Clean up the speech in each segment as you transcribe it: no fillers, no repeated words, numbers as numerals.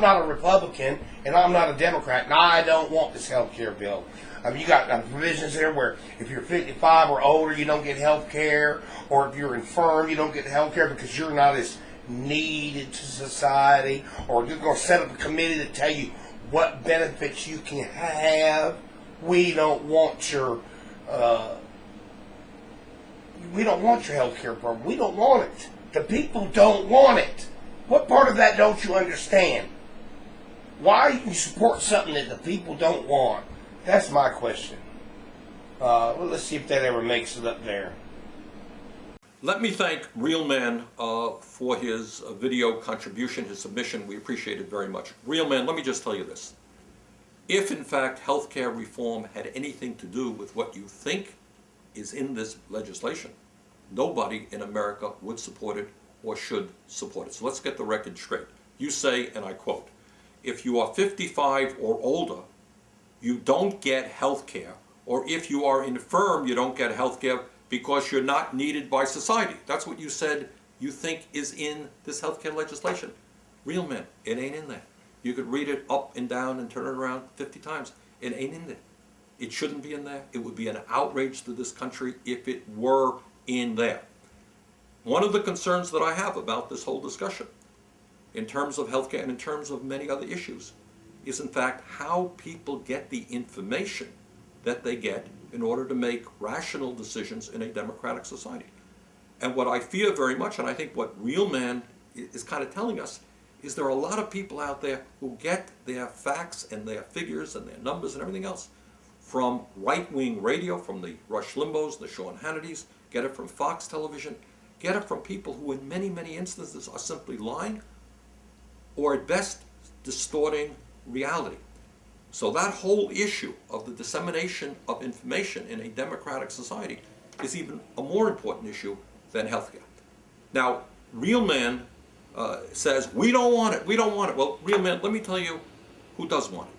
I'm not a Republican and I'm not a Democrat, and I don't want this health care bill. You got provisions there where if you're 55 or older, you don't get health care, or if you're infirm, you don't get health care because you're not as needed to society, or you're going to set up a committee to tell you what benefits you can have. We don't want your health care program. We don't want it. The people don't want it. What part of that don't you understand? Why are you support something that the people don't want? That's my question. Well, let's see if that ever makes it up there. Let me thank Real Man for his video contribution, his submission. We appreciate it very much. Real Man, let me just tell you this. If, in fact, healthcare reform had anything to do with what you think is in this legislation, nobody in America would support it or should support it. So let's get the record straight. You say, and I quote, if you are 55 or older, you don't get health care, or if you are infirm, you don't get health care because you're not needed by society. That's what you said you think is in this health care legislation. Real Man, it ain't in there. You could read it up and down and turn it around 50 times. It ain't in there. It shouldn't be in there. It would be an outrage to this country if it were in there. One of the concerns that I have about this whole discussion, in terms of healthcare and in terms of many other issues, is in fact how people get the information that they get in order to make rational decisions in a democratic society. And what I fear very much, and I think what Real Man is kind of telling us, is there are a lot of people out there who get their facts and their figures and their numbers and everything else from right-wing radio, from the Rush Limbaughs, the Sean Hannitys, get it from Fox Television, get it from people who in many, many instances are simply lying or at best distorting reality. So that whole issue of the dissemination of information in a democratic society is even a more important issue than healthcare. Now, Real Man says, we don't want it, we don't want it. Well, Real Man, let me tell you who does want it.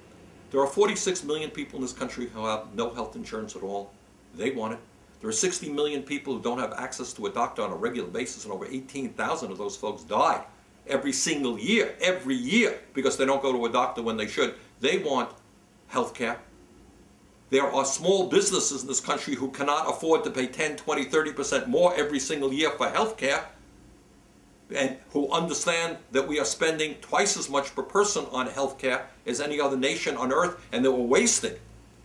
There are 46 million people in this country who have no health insurance at all. They want it. There are 60 million people who don't have access to a doctor on a regular basis, and over 18,000 of those folks die every single year, because they don't go to a doctor when they should. They want health care. There are small businesses in this country who cannot afford to pay 10, 20, 30% more every single year for health care, and who understand that we are spending twice as much per person on health care as any other nation on earth, and that we're wasting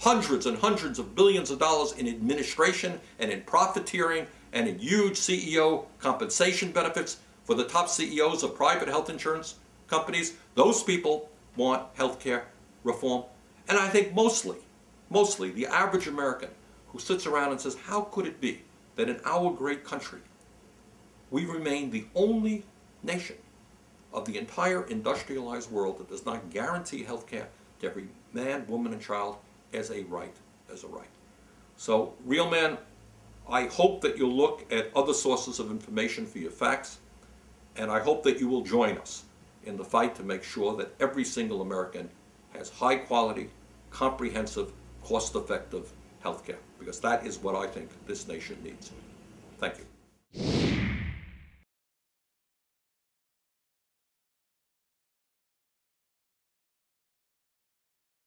hundreds and hundreds of billions of dollars in administration and in profiteering and in huge CEO compensation benefits for the top CEOs of private health insurance companies. Those people want health care reform. And I think mostly the average American who sits around and says, how could it be that in our great country we remain the only nation of the entire industrialized world that does not guarantee health care to every man, woman, and child as a right. So, Real Man, I hope that you'll look at other sources of information for your facts, and I hope that you will join us in the fight to make sure that every single American has high quality, comprehensive, cost-effective health care, because that is what I think this nation needs. Thank you.